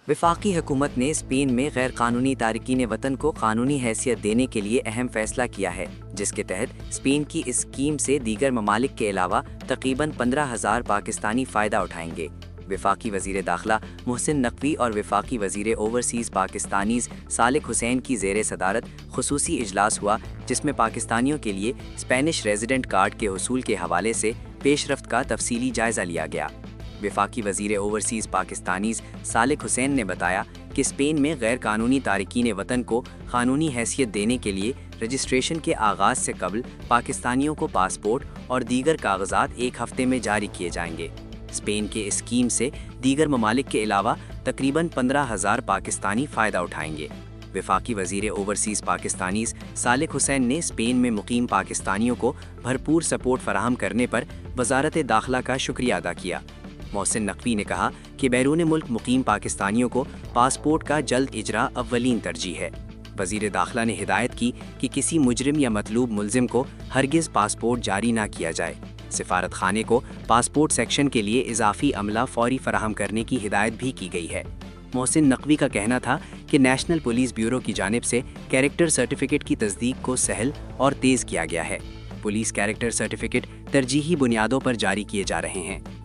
वफाकी हुकूमत ने स्पेन में गैर कानूनी तारकीन वतन को कानूनी हैसियत देने के लिए अहम फैसला किया है, जिसके तहत स्पेन की इस स्कीम से दीगर ममालिक के अलावा तकरीबन 15,000 पाकिस्तानी फ़ायदा उठाएंगे। वफाकी वज़ीर दाखिला मोहसिन नकवी और वफाकी वज़ीर ओवरसीज़ पाकिस्तानीज़ सालिक हुसैन की ज़ेर सदारत खुसूसी इजलास हुआ, जिसमें पाकिस्तानियों के लिए स्पेनिश रेजिडेंट कार्ड के हुसूल के हवाले से पेशरफ्त का तफसीली जायज़ा लिया गया। वफाकी वज़ीर ओवरसीज़ पाकिस्तानीज़ सालिक हुसैन ने बताया कि स्पेन में गैर कानूनी तारकीन वतन को कानूनी हैसियत देने के लिए रजिस्ट्रेशन के आगाज़ से कबल पाकिस्तानियों को पासपोर्ट और दीगर कागजात एक हफ्ते में जारी किए जाएंगे। स्पेन के इस स्कीम से दीगर ममालिक के अलावा तकरीबन 15,000 पाकिस्तानी फ़ायदा उठाएंगे। वफाकी वज़ीर ओवरसीज़ पाकिस्तानीज़ सालिक हुसैन ने स्पेन में मुकीम पाकिस्तानियों को भरपूर सपोर्ट फराहम करने पर वज़ारत दाखिला का शुक्रिया अदा किया। मोहसिन नकवी ने कहा कि बैरून मुल्क मुकीम पाकिस्तानियों को पासपोर्ट का जल्द इजरा अव्वलीन तरजीह है। वज़ीर दाखिला ने हिदायत की कि किसी मुजरिम या मतलूब मुलजिम को हरगिज़ पासपोर्ट जारी ना किया जाए। सिफारत खाने को पासपोर्ट सेक्शन के लिए इजाफी अमला फौरी फराहम करने की हिदायत भी की गई है। मोहसिन नकवी का कहना था कि नेशनल पुलिस ब्यूरो की जानिब से कैरेक्टर सर्टिफिकेट की तस्दीक को सहल और तेज़ किया गया है। पुलिस कैरेक्टर सर्टिफिकेट तरजीही बुनियादों पर जारी किए जा रहे हैं।